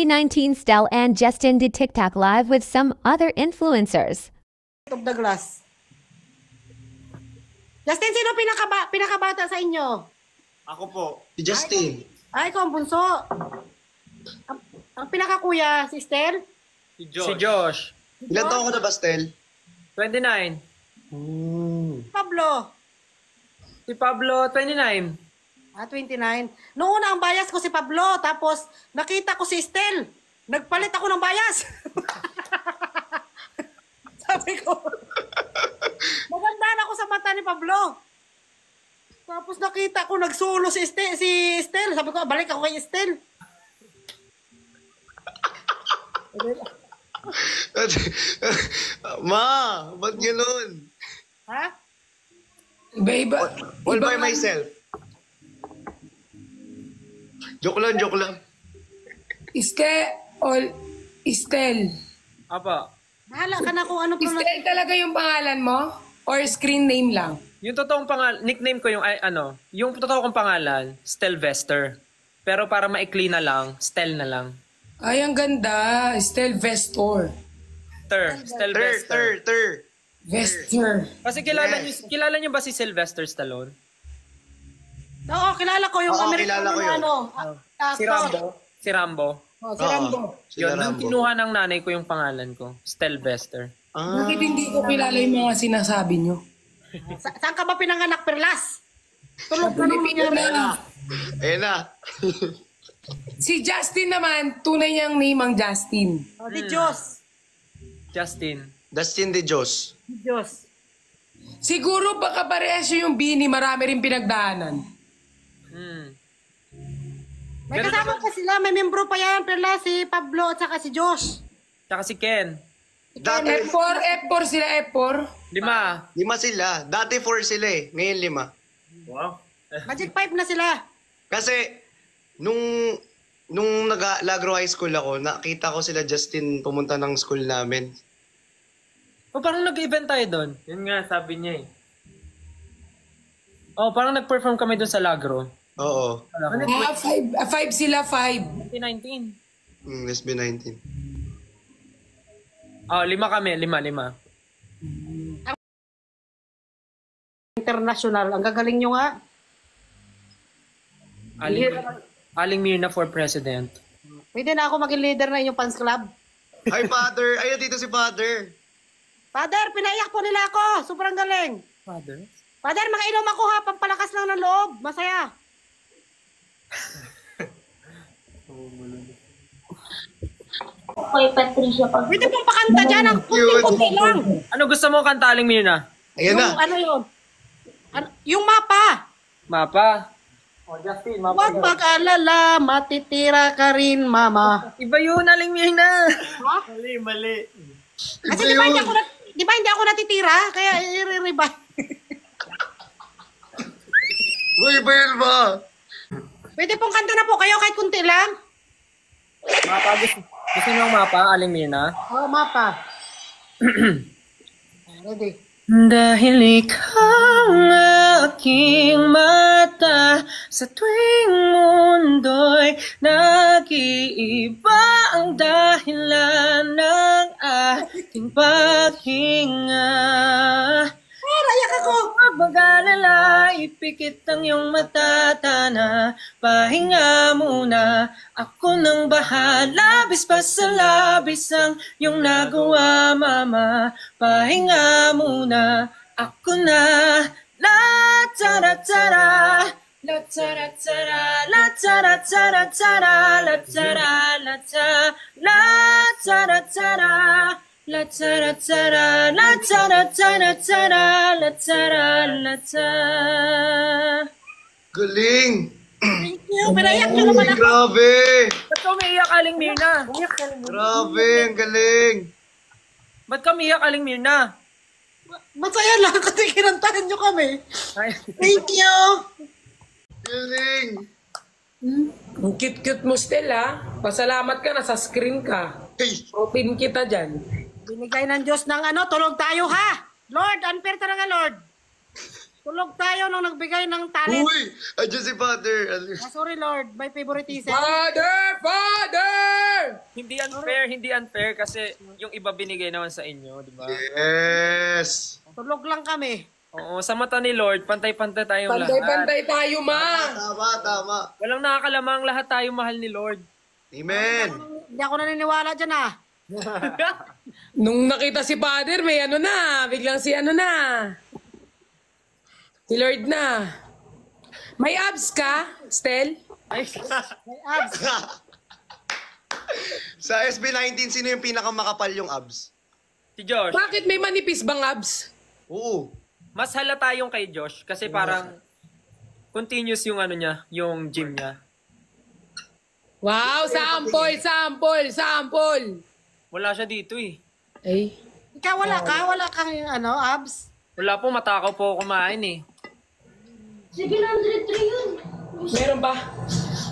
2019, Stell and Justin did TikTok live with some other influencers. Of the glass. Justin, sino pinakabata sa inyo? Ako po. Si Justin. Ay, ikaw ang bunso. Ang pinakakuya, si Estelle? Si Josh. Si Josh. Ilan taon ko na ba, Stel? 29. Pablo? Si Pablo, 29. 29. Noong una ang bias ko si Pablo, tapos nakita ko si Estelle. Nagpalit ako ng bias. Sabi ko, maganda ako sa mata ni Pablo. Tapos nakita ko nagsulo si Estelle. Sabi ko, balik ako kay Estelle. Ma, ba't gano'n? Ha? Iba-iba. All by myself. Joke lang. Estel. Apa. Bahala ka na kung ano pa. Estel talaga yung pangalan mo? Or screen name lang? Yung totoong nickname ko yung yung totoo kong pangalan, Stelvester. Pero para maikli na lang, Stel na lang. Ay, ang ganda. Stelvestor. Stelvester. Vester. Kasi kilala niyo ba si Sylvester Stallone? Oo, kilala ko yung Oo, Amerikano kilala ko na yun. ano. Si Rambo. Si Rambo. Oh, si Rambo. Yun, nung kinuha ng nanay ko yung pangalan ko, Stelvester. Bakit hindi ko kilala yung mga sinasabi nyo? Saan ka ba pinanganak, Perlas? Tulog ka Pilipino na. Ayan na. Si Justin naman, tunay niyang name ang Justin. Oh, di Diyos. Justin. Dustin de Jos. Di Diyos. Siguro baka parehas yung Bini, marami rin pinagdaanan. May kasama pa sila, may membro pa yan, Perlas, si Pablo at saka si Josh. Tsaka si Ken. Dati, F4 sila, F4. 5. 5 sila. Dati 4 sila eh. Ngayon 5. Wow. Magic 5 na sila. Kasi, nung nag-Lagro High School ako, nakita ko sila Justin pumunta ng school namin. O parang nag-event tayo doon. Yun nga, sabi niya eh. Oh, parang nag-perform kami doon sa Lagro. Oo. Five sila, 5. 2019. SB 19. Oh, 5 kami. 5. International, ang gagaling nyo nga. Aling Mirna for president. Pwede na ako maging leader na inyong fans club. Hi, Father! Ayun, dito si Father! Father, pinaiyak po nila ako. Sobrang galing. Father? Father, makainom ako ha. Pampalakas lang ng loob. Masaya. Kay Patricia pag Pwede pong pakanta dyan ng kunti-kunti lang. Ano gusto mo kanta, Aling Mirna? Ayan na! Ano yun? Yung mapa. Mapa. Huwag mag-alala, matitira ka rin, mama. Iba yun, Aling Mirna. Mali. Kasi di ba hindi ako natitira? Kaya i-revive. Uy, bayan ba? Pwede pong kanta na po kayo kahit kunti lang. Mapa, gusto niyo ang mapa, Aling Mirna? Oh, mapa. Ready. Dahil ikaw ang aking mata, sa tuwing mundo'y nag-iiba ang dahilan ng aking paghinga. Rayak ako. Huwag mag-alala, ipikit ang iyong matatana. Pahinga muna, ako nang bahala. Bispas sa labis ang iyong nagawa, mama. Pahinga muna, ako na. La tara tara, la tara tara, la tara tara tara, la tara la tara, la tara tara. La tara tara, la tara tara tara, la tara la tara. Galing! Thank you. Pinayak nyo naman Uy, ako. grabe! Ba't ka umiiyak, Aling Mirna? Grabe, ang galing! Ba't ka umiiyak, Aling Mirna? Masaya lang kasi kinantahan nyo kami. Ay, Thank you. Galing! Ang cute-cute mo, Stel, ha? Pasalamat ka, nasa screen ka. Hey! Protein kita dyan. Binigay ng Diyos ng tulog tayo ha. Lord, unfair talaga Lord. Tulog tayo nung nagbigay ng talent. Uy! Adyan si Father. Sorry, Lord. My favoritism. Father! Hindi unfair kasi yung iba binigay naman sa inyo, di ba? Yes! Tulog lang kami. Oo, sa mata ni Lord, pantay-pantay tayong lahat. Pantay-pantay tayo, ma! Tama. Walang nakakalamang, lahat tayo mahal ni Lord. Amen! Hindi ako naniniwala dyan ah. Nung nakita si Father, may ano na. Biglang si ano na. Si Lord na. May abs ka, Stel? Ay, May abs. Sa SB19, sino yung pinakamakapal yung abs? si Josh. Bakit may manipis bang abs? Oo. Mas halata yung kay Josh kasi parang continuous yung ano niya, yung gym niya. Wow, sample! Wala siya dito eh. Ay. Ikaw wala kang abs. Wala po, matakaw po ako kumain eh. 703 yun. Meron ba?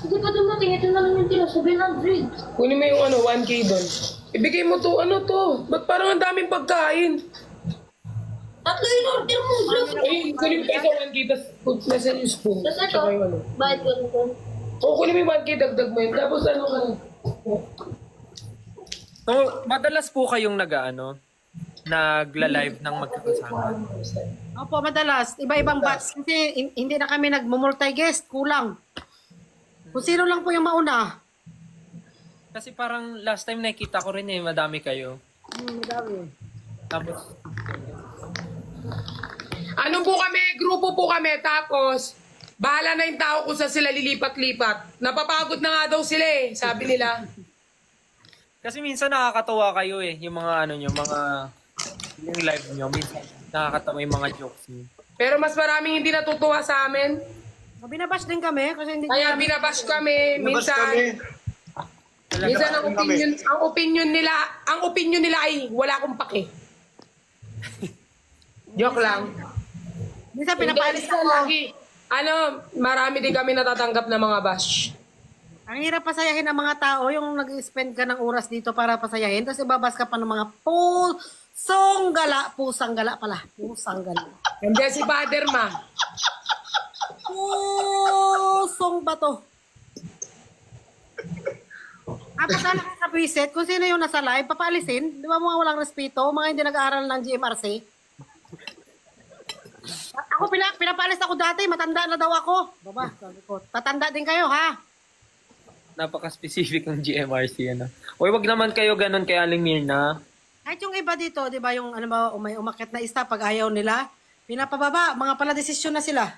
Hindi pa dumating. Ito na lang yung tira. 700. Kunin mo yung 1K doon. Ibigay mo to, Ba't parang ang daming pagkain? Tatlo yung order mo. Ay, kunin mo kayo sa 1K, tapos nasa yung spoon. Tapos ito, Tsaka yung ano. bayad ko nito. O, kunin mo yung 1K, dagdag mo yun. Tapos ano ka na? So, madalas po kayong nagla-live ng magkakasama. Opo, madalas. Iba-ibang batch. Kasi hindi na kami nag-multi-guest. Kulang. Kung sino lang po yung mauna. Kasi parang last time nakita ko rin madami kayo. Madami. Tapos, Ano po kami, grupo po kami, tapos bahala na yung tao kung saan sila lilipat-lipat. Napapagod na nga daw sila sabi nila. kasi minsan nakakatawa kayo yung mga yung live nyo, minsan nakakatawa yung mga jokes nyo. Pero mas maraming hindi natutuwa sa amin. Binabash din kami. Kasi hindi Kaya binabash kami, Labas minsan. kami. Minsan ang opinion nila ay wala akong pake. Joke lang. Minsan pinapalis Hindi, ako. lagi. Marami din kami natatanggap na mga bash. Ang hirap pasayahin ng mga tao, yung nag-spend ka ng oras dito para pasayahin, tapos ibabas ka pa ng mga pusang gala pala. Pusang gala. Nandiyan si Father, ma. Pusong bato. Patala ka sa preset, kung sino yung nasa live, papaalisin. Di ba mga walang respeto, mga hindi nag-aaral ng GMRC? Ako, pinapalis ako dati, matanda na daw ako. Baba, sabi ko, tatanda din kayo, ha? Napaka-specific ng GMRC, Uy, wag naman kayo ganun kay Aling Mirna. Kahit yung iba dito, di ba, yung may umakyat na ista pag ayaw nila, pinapababa, mga pala desisyon na sila.